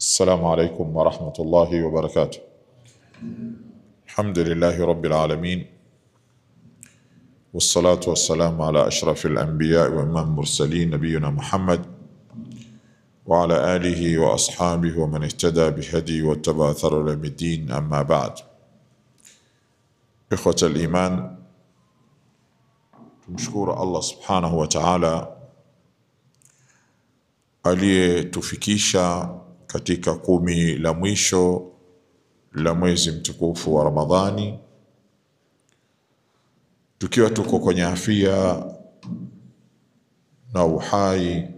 السلام عليكم ورحمة الله وبركاته. الحمد لله رب العالمين، والصلاة والسلام على أشرف الأنبياء وإمام المرسلين نبينا محمد وعلى آله وأصحابه ومن اهتدى بهدي واتبع أثر إلى الدين. أما بعد، إخوة الإيمان، tumshukuru Allah subhanahu wa ta'ala aliyetufikisha katika 10 la mwisho la mwezi mtukufu wa Ramadhani, tukiwa tuko kwenye afya na uhai,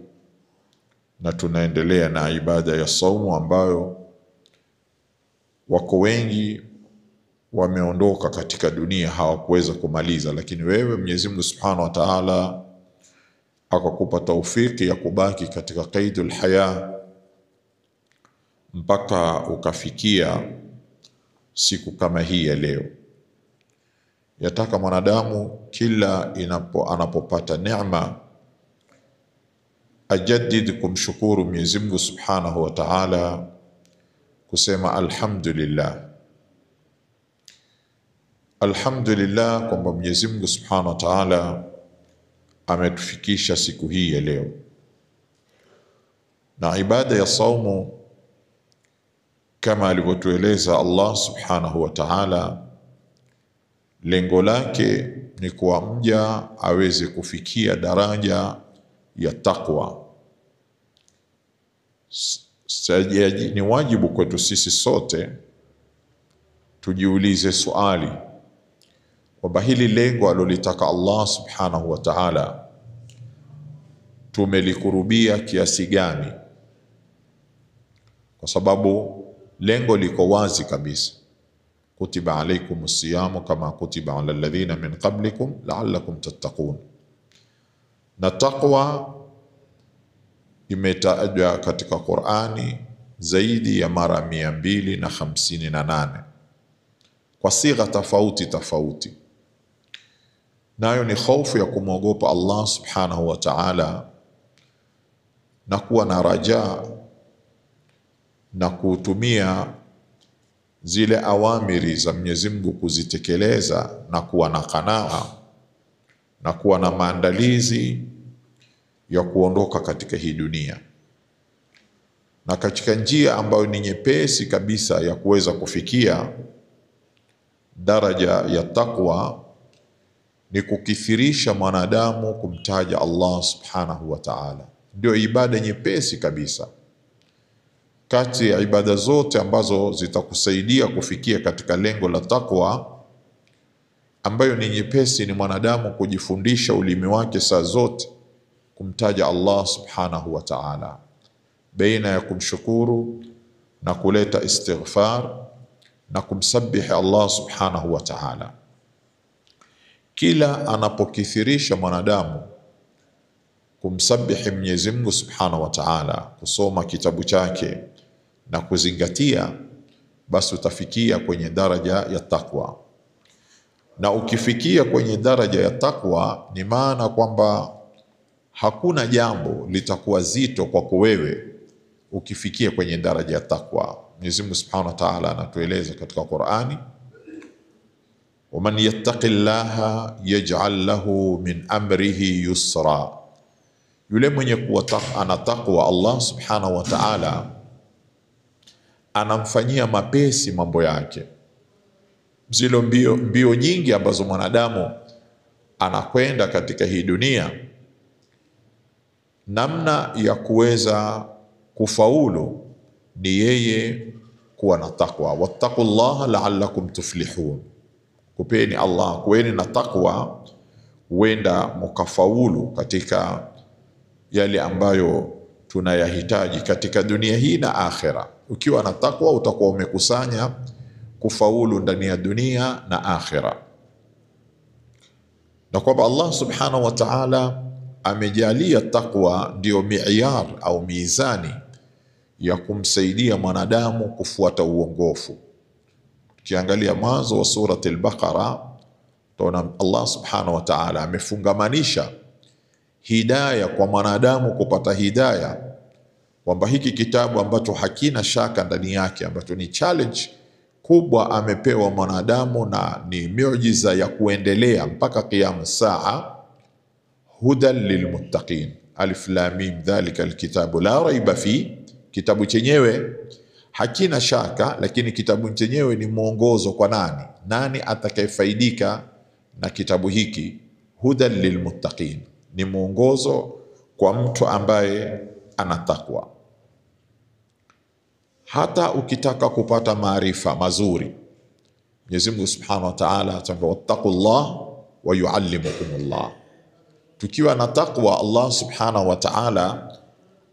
na tunaendelea na ibada ya saumu ambayo wako wengi wameondoka katika dunia hawakuweza kumaliza, lakini wewe Mwenyezi Mungu Subhanahu wa Ta'ala akakupa taufiki ya kubaki katika qaidul haya mpaka ukafikia siku kama hii ya leo. Yataka mwanadamu kila anapopata neema ajaddid kumshukuru Mwenyezi Mungu Subhanahu wa Ta'ala, kusema alhamdulillah. Alhamdulillah kwamba Mwenyezi Mungu Subhanahu wa Ta'ala ametufikisha siku hii ya leo. Na ibada ya saumu kama alivyotueleza Allah Subhanahu wa Ta'ala, lengo lake ni kuwa mja aweze kufikia daraja ya taqwa. Ni wajibu kwetu sisi sote tujiulize swali kwamba hili lengo alilotaka Allah Subhanahu wa Ta'ala tumelikurubia kiasi gani? Kwa sababu lengo liko wazi kabisa. Kutiba alaykumus siyamu kama kutiba ala alladhina min qablikum la'allakum tattaqun. Na taqwa imetajwa katika Qur'ani zaidi ya mara 258 kwa sigha tofauti. Nayo ni hofu ya kumwogopa Allah Subhanahu wa Ta'ala na kuwa na raja na kutumia zile awamiri za Mwenyezi Mungu kuzitekeleza, na kuwa na qanaa na kuwa na maandalizi ya kuondoka katika hii dunia. Na katika njia ambayo ni nyepesi kabisa ya kuweza kufikia daraja ya taqwa ni kukithirisha mwanadamu kumtaja Allah Subhanahu wa Ta'ala. Ndio ibada nyepesi kabisa kati ya ibada zote ambazo zitakusaidia kufikia katika lengo la taqwa, ambayo ni nyepesi, ni mwanadamu kujifundisha ulimi wake saa zote kumtaja Allah Subhanahu wa Ta'ala, baina ya kumshukuru na kuleta istighfar na kumsabihi Allah Subhanahu wa Ta'ala. Kila anapokithirisha mwanadamu kumsabihi Mwenyezi Mungu Subhanahu wa Ta'ala, kusoma kitabu chake na kuzingatia, basi utafikia kwenye daraja ya taqwa. Na ukifikia kwenye daraja ya taqwa, ni maana kwamba hakuna jambo litakuwa zito kwako wewe ukifikia kwenye daraja ya taqwa. Mwenyezi Mungu Subhanahu wa Ta'ala anatueleza katika Qur'ani, وَمَنْ يَتَّقِ اللَّهَ يَجْعَلْ لَهُ مِنْ أَمْرِهِ يُسْرًا. Yule mwenye kuwa ana taqwa, Allah Subhanahu wa Ta'ala anamfanyia mapesi mambo yake. Zile mbio nyingi ambazo mwanadamu anakwenda katika hii dunia, namna ya kuweza kufaulu ni yeye kuwa na taqwa. Wattaqullaha la'allakum tuflihun. Kupeni Allah, kuweni na taqwa, huenda mkafaulu katika yale ambayo tunayahitaji katika dunia hii na akhera. Ukiwa na taqwa utakuwa umekusanya kufaulu ndani ya dunia na akhera. Na kwamba Allah Subhanahu wa Ta'ala amejalia taqwa ndio mi'yar au mizani ya kumsaidia mwanadamu kufuata uongofu. Ukiangalia mwanzo wa surati al-Baqara, tunaona Allah Subhanahu wa Ta'ala amefungamanisha hidayah kwa mwanadamu kupata hidayah kwamba hiki kitabu ambacho hakina shaka ndani yake, ambacho ni challenge kubwa amepewa mwanadamu na ni miujiza ya kuendelea mpaka qiyam saa, hudan lilmuttaqin, alif lam mim dhalika alkitabu la raiba fi. Kitabu chenyewe hakina shaka, lakini kitabu chenyewe ni mwongozo kwa nani? Nani atakayefaidika na kitabu hiki? Hudan lilmuttaqin, ni mwongozo kwa mtu ambaye ana takwa. Hata ukitaka kupata maarifa mazuri, Mwenyezi Mungu Subhanahu wa Ta'ala atambia wattaqullah wa yuallimukumullah. Tukiwa na takwa, Allah Subhanahu wa Ta'ala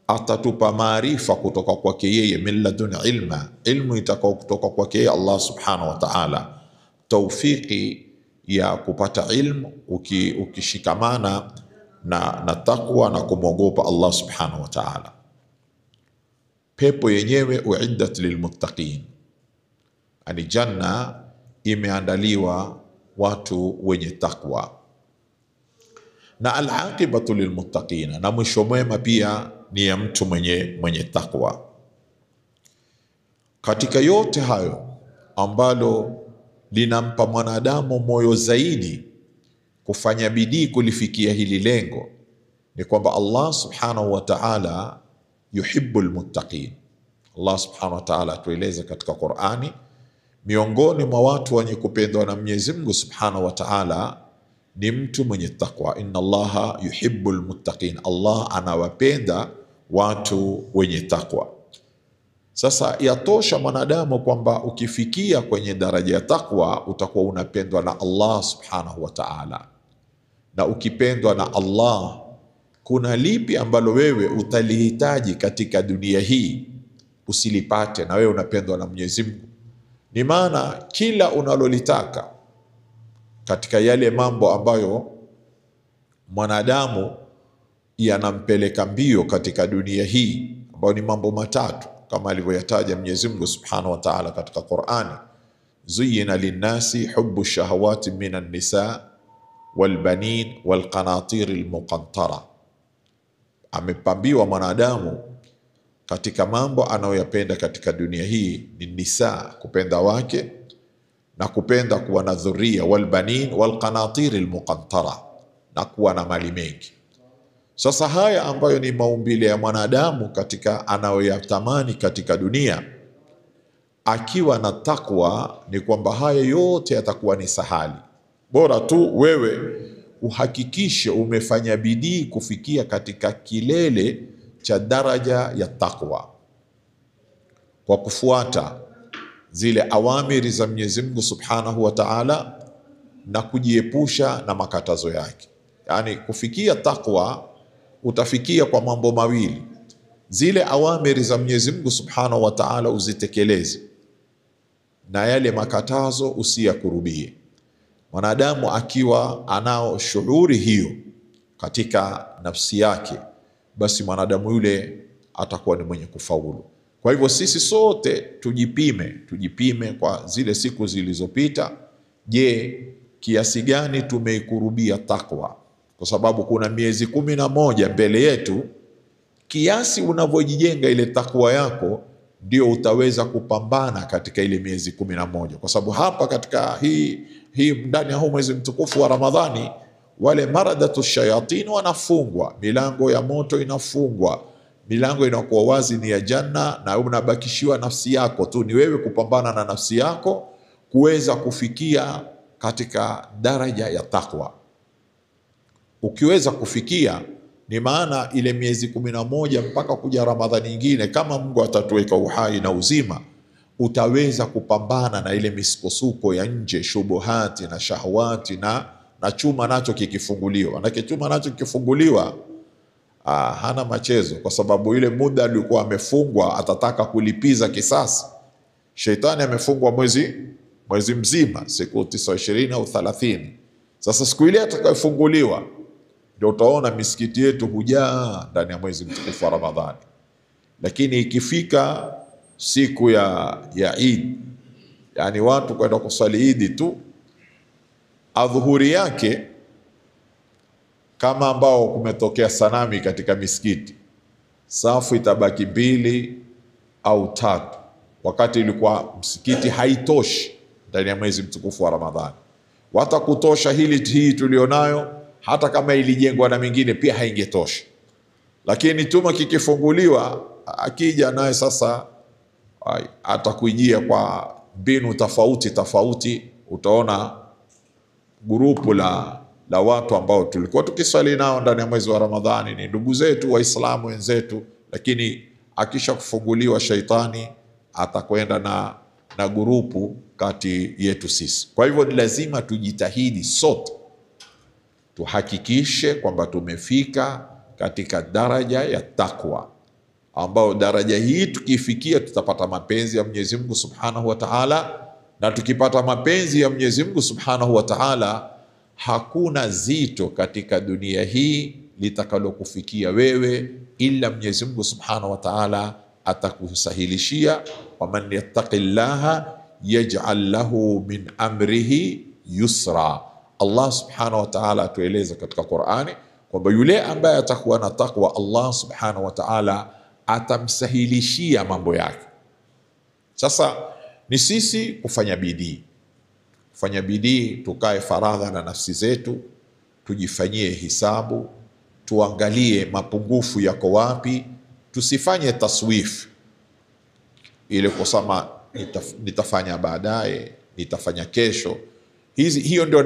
atatupa maarifa kutoka kwake yeye, min ladun ilma, ilmu itakao kutoka kwake yeye Allah Subhanahu wa Ta'ala, tawfiki ya kupata ilmu ukishikamana na takwa na kumwogopa Allah Subhanahu wa Ta'ala. Pepo yenyewe uiddat lilmuttaqin, ani janna imeandaliwa watu wenye takwa, na alaqibatu lilmuttaqina, na mwisho mwema pia ni ya mtu mwenye takwa. Katika yote hayo ambalo linampa mwanadamu moyo zaidi kufanya bidii kulifikia hili lengo ni kwamba Allah Subhanahu wa Ta'ala yuhibbul muttaqin. Allah Subhanahu wa Ta'ala tueleza katika Qur'ani, miongoni mwa watu wenye kupendwa na Mwenyezi Mungu Subhanahu wa Ta'ala ni mtu mwenye takwa. Inna Allaha yuhibbul muttaqin, Allah anawapenda watu wenye takwa. Sasa yatosha mwanadamu kwamba ukifikia kwenye daraja ya takwa utakuwa unapendwa na Allah Subhanahu wa Ta'ala. Na ukipendwa na Allah, kuna lipi ambalo wewe utalihitaji katika dunia hii usilipate na wewe unapendwa na Mwenyezi Mungu? Ni maana kila unalolitaka katika yale mambo ambayo mwanadamu yanampeleka mbio katika dunia hii, ambayo ni mambo matatu kama alivyoyataja Mwenyezi Mungu Subhanahu wa Ta'ala katika Qur'ani, zuyina linnasi hubbu shahawati minan nisa walbanin walqanatir almuqantara. Amepambiwa mwanadamu katika mambo anayoyapenda katika dunia hii ni nisa, kupenda wake na kupenda kuwa na dhuria, walbanin walqanatir almuqantara, na kuwa na mali mengi. Sasa haya ambayo ni maumbile ya mwanadamu katika anayoyatamani katika dunia, akiwa na takwa ni kwamba haya yote yatakuwa ni sahali. Bora tu wewe uhakikishe umefanya bidii kufikia katika kilele cha daraja ya takwa kwa kufuata zile awamiri za Mwenyezi Mungu Subhanahu wa Ta'ala na kujiepusha na makatazo yake. Yani kufikia takwa utafikia kwa mambo mawili: zile awamiri za Mwenyezi Mungu Subhanahu wa Ta'ala uzitekeleze, na yale makatazo usiyakurubie. Mwanadamu akiwa anao shughuri hiyo katika nafsi yake, basi mwanadamu yule atakuwa ni mwenye kufaulu. Kwa hivyo sisi sote tujipime kwa zile siku zilizopita. Je, kiasi gani tumeikurubia takwa? Kwa sababu kuna miezi 11 mbele yetu. Kiasi unavyojijenga ile takwa yako ndio utaweza kupambana katika ile miezi 11, kwa sababu hapa katika hii ndani ya huu mwezi mtukufu wa Ramadhani, wale maradatu shayatin wanafungwa, milango ya moto inafungwa, milango inakuwa wazi ni ya janna, na unabakishiwa nafsi yako tu. Ni wewe kupambana na nafsi yako kuweza kufikia katika daraja ya takwa. Ukiweza kufikia, ni maana ile miezi 11 mpaka kuja Ramadhani nyingine, kama Mungu atatuweka uhai na uzima, utaweza kupambana na ile misukosuko ya nje, shubuhati na shahawati, na chuma nacho kikifunguliwa. Manake chuma nacho kikifunguliwa hana machezo, kwa sababu ile muda alikuwa amefungwa atataka kulipiza kisasi. Sheitani amefungwa mwezi mzima, siku 29 au 30. Sasa siku ile atakayofunguliwa ndio utaona misikiti yetu hujaa ndani ya mwezi mtukufu wa Ramadhani. Lakini ikifika siku ya Eid, yani watu kwenda kusali Eid tu, adhuhuri yake, kama ambao kumetokea sanami katika misikiti, safu itabaki 2 au 3, wakati ilikuwa msikiti haitoshi ndani ya mwezi mtukufu wa Ramadhani. Watakutosha hii tulionayo, hata kama ilijengwa na mingine pia haingetosha. Lakini tuma kikifunguliwa, akija naye sasa atakujia kwa mbinu tofauti. Utaona grupu la watu ambao tulikuwa tukiswali nao ndani ya mwezi wa Ramadhani, ni ndugu zetu Waislamu wenzetu, lakini akisha kufunguliwa shaitani atakwenda na grupu kati yetu sisi. Kwa hivyo ni lazima tujitahidi sote tuhakikishe kwamba tumefika katika daraja ya takwa, ambao daraja hii tukifikia tutapata mapenzi ya Mwenyezi Mungu Subhanahu wa Ta'ala, na tukipata mapenzi ya Mwenyezi Mungu Subhanahu wa Ta'ala, hakuna zito katika dunia hii litakalokufikia wewe ila Mwenyezi Mungu Subhanahu wa Ta'ala atakusahilishia. Waman yattaqillaha yaj'al lahu min amrihi yusra. Allah Subhanahu wa Ta'ala atueleza katika Qur'ani kwamba yule ambaye atakuwa na takwa, Allah Subhanahu wa Ta'ala atamsahilishia mambo yake. Sasa ni sisi kufanya bidii, tukae faragha na nafsi zetu, tujifanyie hisabu, tuangalie mapungufu yako wapi, tusifanye taswif ile kusema nitafanya baadaye, nitafanya kesho. Hiyo ndio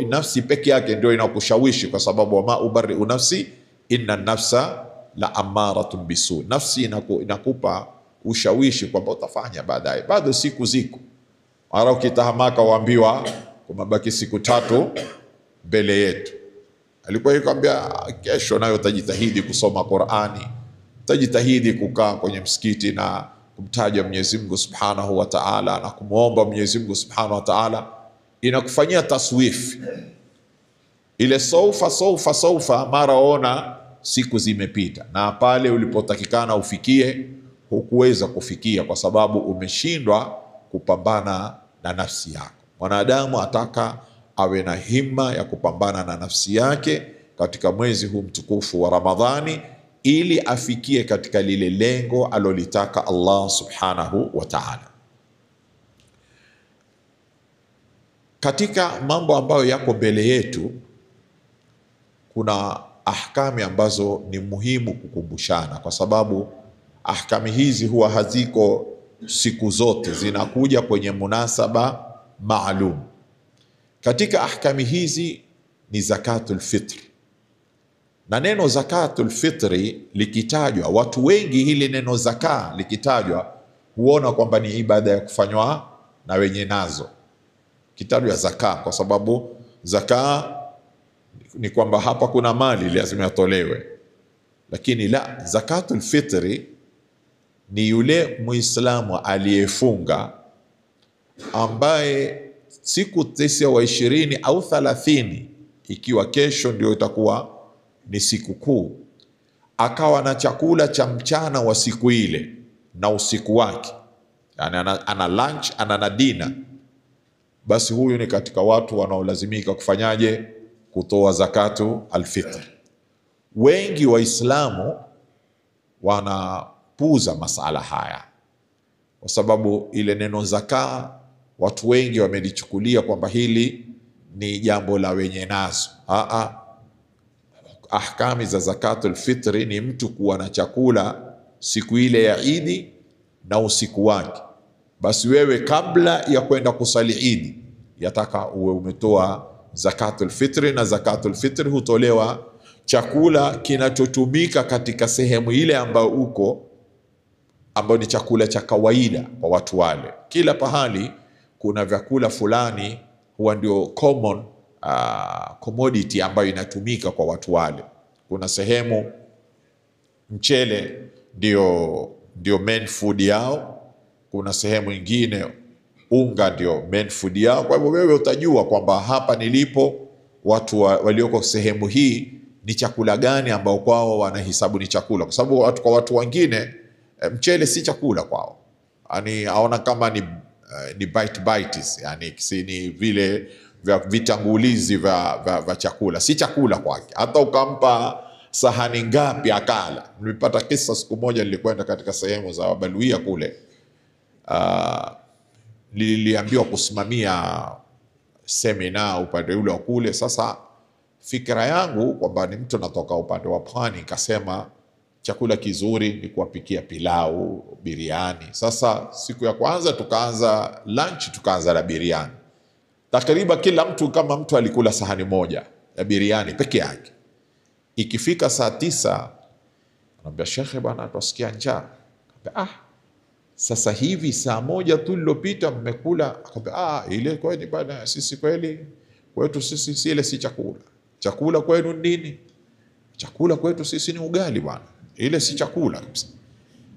nafsi peke yake ndio inakushawishi, kwa sababu wama ubari'u nafsi inna nafsa la amaratun bisu. Nafsi inakupa ushawishi kwamba utafanya baadaye, bado siku ziko. Mara ukitahamaka waambiwa kumebaki siku 3 mbele yetu. Alikuwa yikwambia kesho nayo utajitahidi kusoma Qur'ani, utajitahidi kukaa kwenye msikiti na kumtaja Mwenyezi Mungu Subhanahu wa Ta'ala na kumuomba Mwenyezi Mungu Subhanahu wa Ta'ala. Inakufanyia taswif ile saufa, mara ona siku zimepita, na pale ulipotakikana ufikie hukuweza kufikia, kwa sababu umeshindwa kupambana na nafsi yako. Mwanadamu ataka awe na himma ya kupambana na nafsi yake katika mwezi huu mtukufu wa Ramadhani, ili afikie katika lile lengo alolitaka Allah Subhanahu wa Ta'ala. Katika mambo ambayo yako mbele yetu, kuna ahkami ambazo ni muhimu kukumbushana, kwa sababu ahkami hizi huwa haziko siku zote, zinakuja kwenye munasaba maalum. Katika ahkami hizi ni zakatul fitr. Na neno zakatul fitri likitajwa, watu wengi hili neno zaka likitajwa huona kwamba ni ibada ya kufanywa na wenye nazo. Kitajwa zaka, kwa sababu zaka ni kwamba hapa kuna mali lazima yatolewe. Lakini la, zakatul fitri ni yule Muislamu aliyefunga, ambaye siku 9 au 20 au 30, ikiwa kesho ndio itakuwa ni siku kuu, akawa na chakula cha mchana wa siku ile na usiku wake, yani ana lunch, ana na dinner, basi huyu ni katika watu wanaolazimika kufanyaje? Kutoa zakatu alfitr. Wengi Waislamu wanapuuza masala haya, kwa sababu ile neno zaka watu wengi wamelichukulia kwamba hili ni jambo la wenye nazo. Ahkami za zakatul fitri ni mtu kuwa na chakula siku ile ya Idi na usiku wake. Basi wewe kabla ya kwenda kusali Idi yataka uwe umetoa zakatul fitri, na zakatul fitri hutolewa chakula kinachotumika katika sehemu ile ambayo uko, ambayo ni chakula cha kawaida kwa watu wale. Kila pahali kuna vyakula fulani huwa ndio common commodity ambayo inatumika kwa watu wale. Kuna sehemu mchele ndio main food yao, kuna sehemu nyingine unga ndio main food yao. Kwa hivyo wewe utajua kwamba hapa nilipo watu walioko sehemu hii ni chakula gani ambao kwao wanahesabu ni chakula, kwa sababu kwa watu wengine mchele si chakula kwao, yani aona kama ni bites, yani ni vile vya vitangulizi vya chakula, si chakula kwake. Hata ukampa sahani ngapi akala. Nilipata kisa siku moja, nilikwenda katika sehemu za Wabaluia kule, niliambiwa kusimamia semina upande ule wa kule. Sasa fikra yangu kwamba ni mtu natoka upande wa pwani, nikasema chakula kizuri ni kuwapikia pilau, biriani. Sasa siku ya kwanza tukaanza lunch, tukaanza na biriani. Takriban kila mtu kama mtu alikula sahani moja ya biriani peke yake. Ikifika saa 9 anambia shekhe, bwana tusikia njaa. Sasa hivi saa 1 tu lilopita mmekula. Akambia ile kweli bwana, sisi kweli kwetu sisi ile si chakula. Chakula kwenu nini? Chakula kwetu sisi ni ugali bwana, ile si chakula.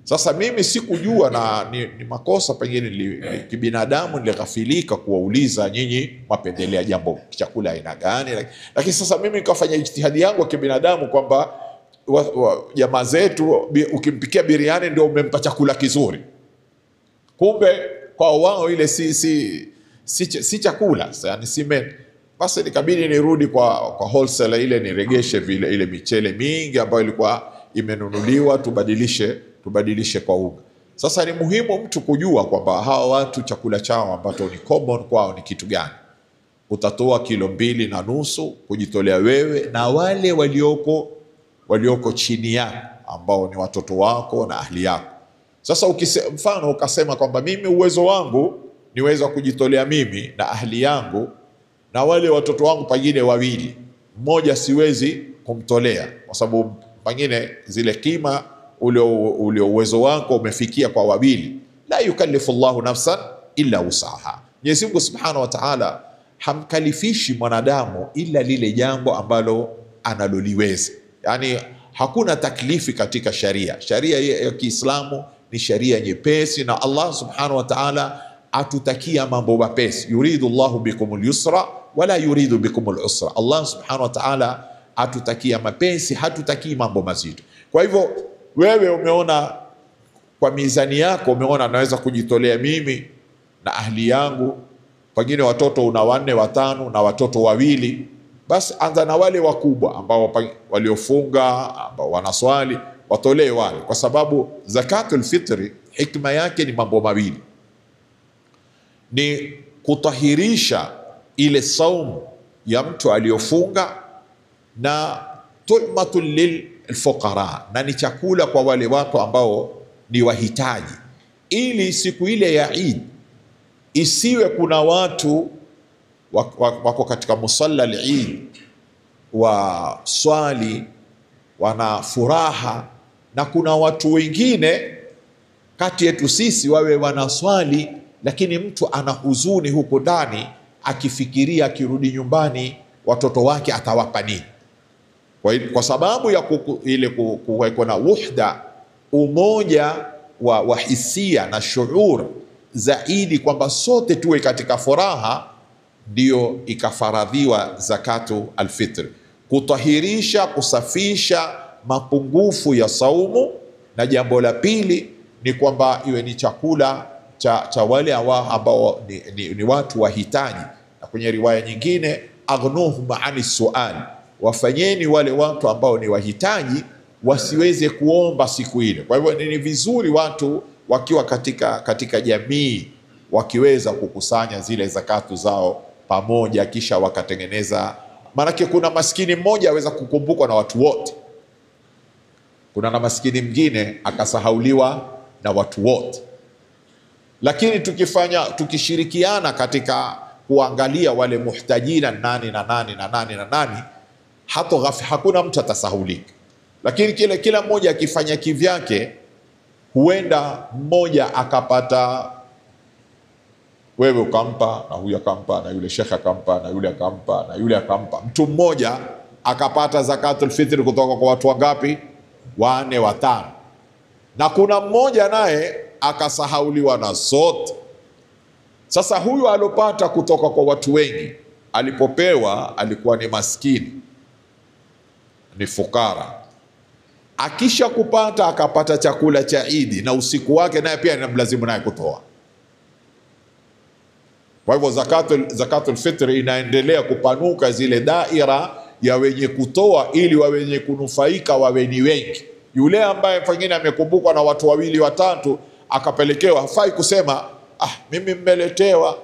Sasa mimi sikujua, na ni makosa pengine kibinadamu, nilighafilika kuwauliza nyinyi mapendelea jambo chakula aina gani. Lakini sasa mimi nikafanya ijtihadi yangu ya kibinadamu kwamba jamaa zetu ukimpikia biriani ndio umempa chakula kizuri. Kumbe kwa wao ile si chakula, yani simen. Basi nikabidi nirudi kwa wholesaler ile niregeshe vile ile michele mingi ambayo ilikuwa imenunuliwa, tubadilishe kwa unga. Sasa ni muhimu mtu kujua kwamba hawa watu chakula chao ambacho ni common kwao ni kitu gani. Utatoa 2.5 kilo kujitolea wewe na wale walioko chini yako ambao ni watoto wako na ahli yako. Sasa mfano ukasema kwamba mimi uwezo wangu niweza kujitolea mimi na ahli yangu na wale watoto wangu pengine 2, mmoja siwezi kumtolea kwa sababu pengine zile kima ule uwezo wako umefikia kwa 2. La yukallifu Allahu nafsan illa wusaha. Mwenyezi Mungu Subhanahu wa Ta'ala hamkalifishi mwanadamu ila lile jambo ambalo analoliweza. Yani hakuna taklifi katika sharia. Sharia ya Kiislamu ni sharia nyepesi, na Allah Subhanahu wa Ta'ala atutakia mambo mepesi. Yuridu Allahu bikumul yusra wala yuridu bikumul usra. Allah Subhanahu wa Ta'ala atutakia mepesi, hatutakii mambo mazito. Kwa hivyo wewe umeona kwa mizani yako, umeona naweza kujitolea mimi na ahli yangu, pengine watoto una 4, 5 na watoto 2, basi anza na wale wakubwa ambao waliofunga, ambao wanaswali, watolee wale, kwa sababu zakatul fitri hikma yake ni mambo mawili. Ni kutahirisha ile saumu ya mtu aliyofunga, na tu'matul lilfuqara, na ni chakula kwa wale watu ambao ni wahitaji, ili siku ile ya Eid isiwe kuna watu wako katika musalla al-Eid wa swali wana furaha, na kuna watu wengine kati yetu sisi wawe wanaswali lakini mtu ana huzuni huko ndani, akifikiria akirudi nyumbani watoto wake atawapa nini. Kwa sababu ya ile kuwekwa na wuhda, umoja wa hisia na shuur zaidi, kwamba sote tuwe katika furaha, ndio ikafaradhiwa zakatu alfitr, kutahirisha, kusafisha mapungufu ya saumu. Na jambo la pili ni kwamba iwe ni chakula cha wale ambao ni watu wahitaji, na kwenye riwaya nyingine aghnuhum ani sual, wafanyeni wale watu ambao ni wahitaji wasiweze kuomba siku ile. Kwa hivyo ni vizuri watu wakiwa katika jamii wakiweza kukusanya zile zakatu zao pamoja, kisha wakatengeneza. Maanake kuna maskini mmoja aweza kukumbukwa na watu wote, kuna na maskini mwingine akasahauliwa na watu wote. Lakini tukishirikiana katika kuangalia wale muhtajina nani na nani na nani na nani, hakuna mtu atasahulika. Lakini kila mmoja akifanya kivyake, huenda mmoja akapata, wewe ukampa na huyu akampa na yule shekhe akampa na yule akampa na yule akampa, mtu mmoja akapata zakatul fitri kutoka kwa watu wangapi? 4, 5, na kuna mmoja naye akasahauliwa na zote. Sasa huyu alopata kutoka kwa watu wengi, alipopewa alikuwa ni maskini, ni fukara. Akisha kupata akapata chakula cha Idi na usiku wake naye pia inamlazimu naye kutoa. Kwa hivyo zakatul fitri inaendelea kupanuka zile daira ya wenye kutoa ili wa wenye kunufaika wawe ni wengi. Yule ambaye pengine amekumbukwa na watu wawili watatu akapelekewa, hafai kusema mimi mmeletewa.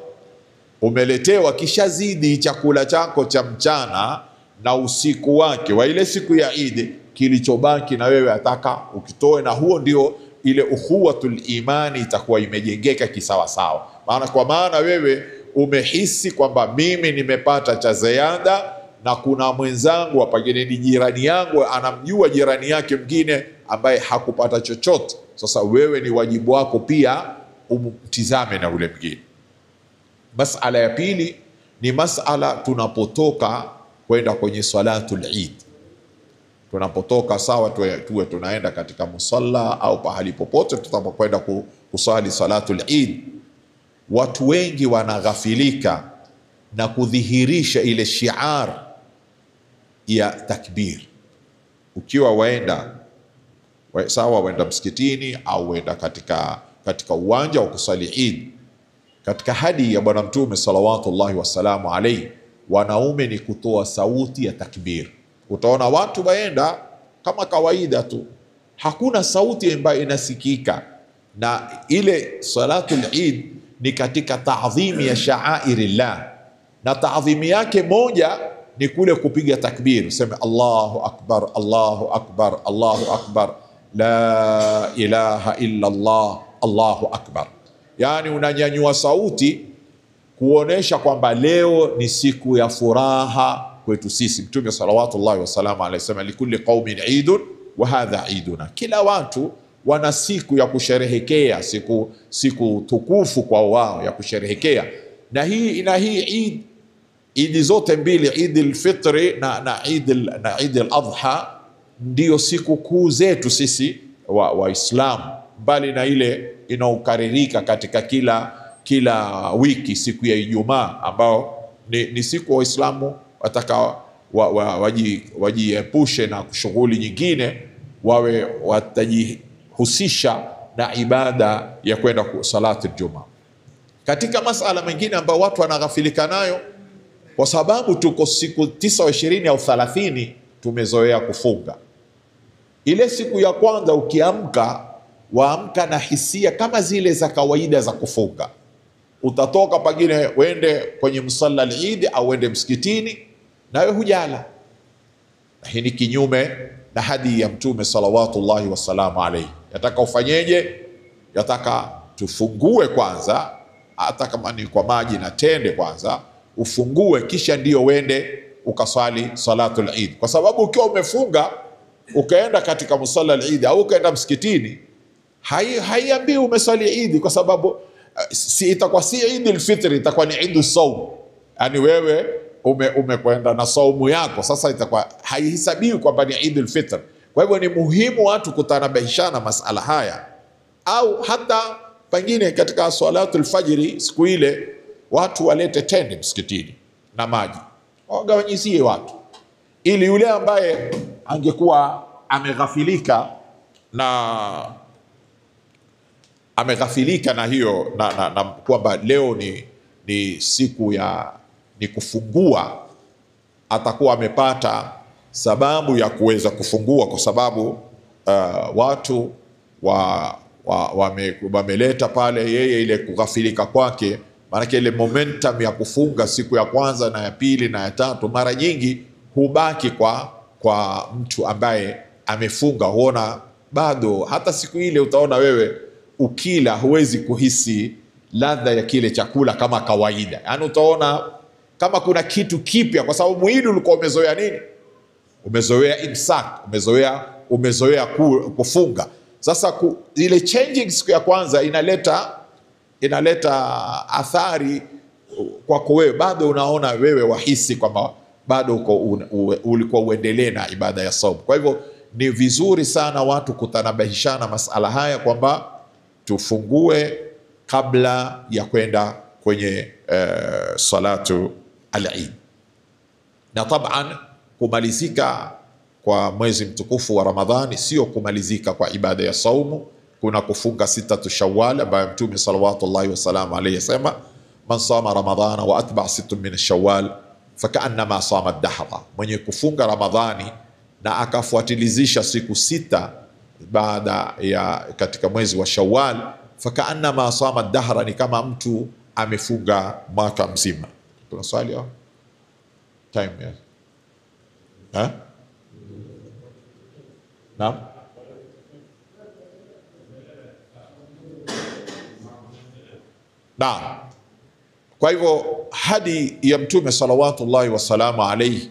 Umeletewa kisha zidi chakula chako cha mchana na usiku wake wa ile siku ya Eid, kilichobaki na wewe ataka ukitoe, na huo ndio ile ukhuwatul imani itakuwa imejengeka kisawasawa. Kwa maana wewe umehisi kwamba mimi nimepata cha ziada na kuna mwenzangu pengine ni jirani yangu anamjua jirani yake mwingine ambaye hakupata chochote. Sasa wewe ni wajibu wako pia umtizame na ule mwingine. Masala ya pili ni masala tunapotoka kwenda kwenye salatul Eid. Tunapotoka sawa, tuwe tunaenda katika musalla au pahali popote tutapokwenda kusali salatul Eid. Watu wengi wanaghafilika na kudhihirisha ile shiar ya takbir. Ukiwa waenda sawa, waenda msikitini au waenda katika uwanja wa kusali Eid, katika hadi ya Bwana Mtume salawatullahi wasalamu alayhi, wanaume ni kutoa sauti ya takbir. Utaona watu waenda kama kawaida tu, hakuna sauti ambayo inasikika. Na ile salatul Eid ni katika taadhimi ya sha'airillah, na taadhimi yake moja ni kule kupiga takbir, useme Allahu akbar, Allahu akbar, Allahu akbar, la ilaha illa Allah, Allahu akbar. Yani unanyanyua sauti kuonesha kwamba leo ni siku ya furaha kwetu sisi. Mtume salawatullahi wasalamu alayhi wasallam, likulli qaumin eidun wa hadha eiduna, kila watu wana siku ya kusherehekea, siku tukufu kwa wao ya kusherehekea. Na hii Eid zote mbili, Eid al-Fitri na Eid al-Adha, ndio siku kuu zetu sisi Waislamu, mbali na ile inaokaririka katika kila wiki, siku ya Ijumaa, ambao ni siku Waislamu wataka wajiepushe na shughuli nyingine, wawe watajihusisha na ibada ya kwenda salati Ijumaa. Katika masala mengine ambayo watu wanaghafilika nayo, kwa sababu tuko siku 9 20 au 30 tumezoea kufunga. Ile siku ya kwanza ukiamka, waamka na hisia kama zile za kawaida za kufunga. Utatoka pengine uende kwenye msalla al-Eid au uende msikitini na wewe hujala. Hii ni kinyume na hadi ya Mtume salawatullahi wasalamu alayhi. Yataka ufanyeje? Yataka tufungue kwanza, hata kama ni kwa maji na tende, kwanza ufungue, kisha ndio uende ukaswali salatul Eid. Kwa sababu ukiwa umefunga ukaenda katika musalla al-Eid au ukaenda msikitini, haiambii umeswali Eid, kwa sababu itakuwa si Eid al-Fitr, itakuwa ni Eid as-Sawm. Yani wewe umekwenda na saumu yako, sasa itakuwa haihesabiwi kwamba ni Eid al-Fitr. Kwa hivyo ni muhimu watu kutanabishana masala haya. Au hata pengine katika salatul fajri siku ile watu walete tende msikitini na maji, wagawanyizie watu, ili yule ambaye angekuwa ameghafilika na hiyo na kwamba leo ni siku ni kufungua, atakuwa amepata sababu ya kuweza kufungua, kwa sababu watu wameleta pale yeye ile kughafilika kwake. Maana ile momentum ya kufunga siku ya kwanza na ya pili na ya tatu mara nyingi hubaki kwa mtu ambaye amefunga. Huona bado hata siku ile utaona wewe ukila huwezi kuhisi ladha ya kile chakula kama kawaida. Yani utaona kama kuna kitu kipya, kwa sababu mwili ulikuwa umezoea nini? Umezoea imsak, umezoea kufunga. Sasa ile changing siku ya kwanza inaleta athari kwako wewe. Bado unaona wewe wahisi kwamba bado ulikuwa uendelee na ibada ya saumu. Kwa hivyo ni vizuri sana watu kutanabahishana masala haya kwamba tufungue kabla ya kwenda kwenye salatu al-Eid. Na taban kumalizika kwa mwezi mtukufu wa Ramadhani sio kumalizika kwa ibada ya saumu. Kuna kufunga 6 Shawwal ambayo Mtume salawatullahi wasalamu alayhi yasema, man sama Ramadhana wa atba 6 min Shawwal fakaannama sama dahra, mwenye kufunga Ramadhani na akafuatilizisha siku 6 baada ya katika mwezi wa Shawwal, fakaannama sama dahra, ni kama mtu amefunga mwaka mzima. Kuna swali hapo? Time yes. Ha? Naam. Naam. Kwa hivyo hadi ya Mtume salawatullahi wasalamu alaihi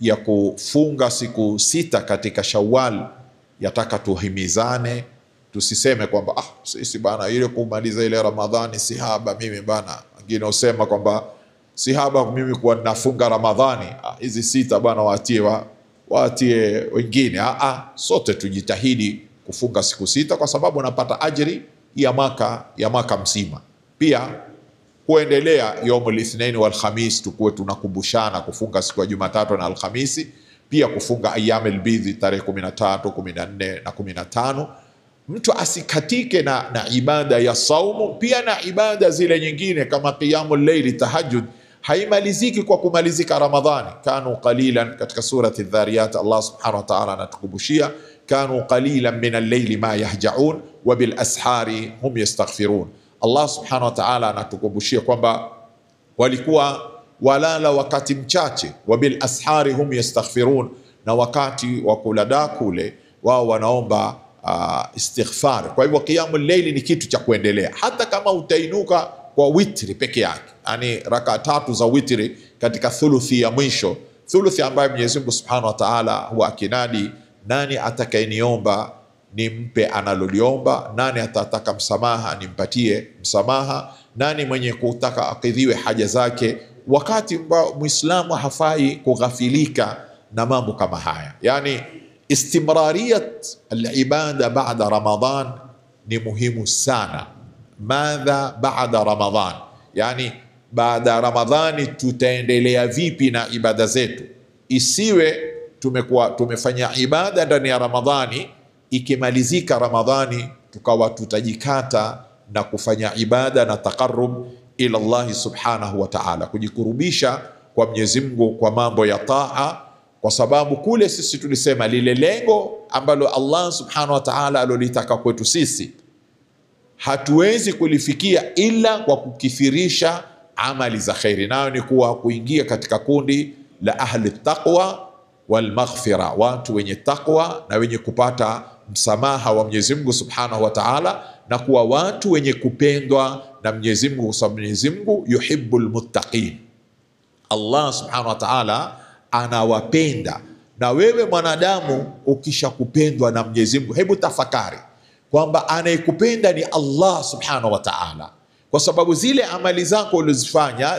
ya kufunga siku 6 katika Shawwal, yataka tuhimizane, tusiseme kwamba sisi bana ile kumaliza ile Ramadhani sihaba mimi bana. Wengine usema kwamba sihaba mimi kuwa nafunga Ramadhani hizi 6 bana waatie wengine. Sote tujitahidi kufunga siku 6 kwa sababu unapata ajiri ya mwaka mzima. Pia kuendelea yaumul ithnain wal khamis, tukuwe tunakumbushana kufunga siku ya Jumatatu na Alhamisi, pia kufunga ayyamul bidhi tarehe 13, 14 na 15. Mtu asikatike na ibada ya saumu, pia na ibada zile nyingine kama qiyamul layli, tahajjud, haimaliziki kwa kumalizika Ramadhani. Kanu qalilan, katika surati Dhariyat Allah subhanahu wa ta'ala anatukumbushia kanu qalilan min al-layli ma yahja'un wa bil ashari hum yastaghfirun. Allah subhanahu wa ta'ala anatukumbushia kwamba walikuwa walala wakati mchache, wa bil ashari hum yastaghfirun, na wakati wa kulada kule wao wanaomba istighfar. Kwa hivyo qiyamul layli ni kitu cha kuendelea, hata kama utainuka kwa witri peke yake, yani raka 3 za witri katika thuluthi ya mwisho, thuluthi ambayo Mwenyezi Mungu subhanahu wa ta'ala huwa akinadi, nani atakayeniomba nimpe analoliomba, nani atataka msamaha nimpatie msamaha, nani mwenye kutaka akidhiwe haja zake. Wakati ambao Muislamu hafai kughafilika na mambo kama haya. Yani istimrariyat al-ibada ba'da Ramadhan ni muhimu sana. Madha ba'da Ramadhan, yani baada Ramadhani tutaendelea vipi na ibada zetu? Isiwe tumefanya ibada ndani ya Ramadhani, ikimalizika Ramadhani tukawa tutajikata na kufanya ibada na taqarrub ila Allah subhanahu wa ta'ala, kujikurubisha kwa Mwenyezi Mungu kwa mambo ya taa, kwa sababu kule sisi tulisema lile lengo ambalo Allah subhanahu wa ta'ala alolitaka kwetu sisi hatuwezi kulifikia ila kwa kukithirisha amali za khairi, nayo ni kuingia katika kundi la ahli taqwa wal maghfira, watu wenye taqwa na wenye kupata msamaha wa Mwenyezi Mungu subhanahu wa ta'ala, na kuwa watu wenye kupendwa na Mwenyezi Mungu, kwa sababu Mwenyezi Mungu yuhibbul muttaqin. Allah subhanahu wa ta'ala anawapenda. Na wewe mwanadamu ukisha kupendwa na Mwenyezi Mungu, hebu tafakari kwamba anayekupenda ni Allah subhanahu wa ta'ala, kwa sababu zile amali zako ulizofanya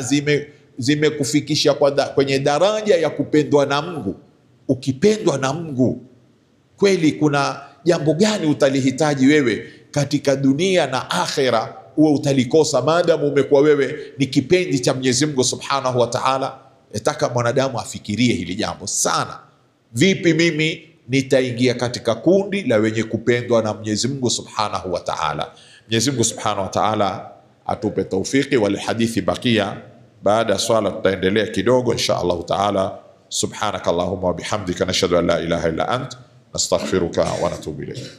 zimekufikisha kwenye daraja ya kupendwa na Mungu. Ukipendwa na Mungu kweli, kuna jambo gani utalihitaji wewe katika dunia na akhera uwe utalikosa, maadamu umekuwa wewe ni kipendi cha Mwenyezi Mungu subhanahu wa ta'ala? Nataka mwanadamu afikirie hili jambo sana. Vipi mimi nitaingia katika kundi la wenye kupendwa na Mwenyezi Mungu subhanahu wa ta'ala? Mwenyezi Mungu subhanahu wa ta'ala atupe taufiki. Wal hadithi bakia, baada ya swala tutaendelea kidogo insha Allah ta'ala. Subhanakallahumma wa bihamdika, nashhadu an la ilaha illa ant, nastaghfiruka wa natubu ilayk.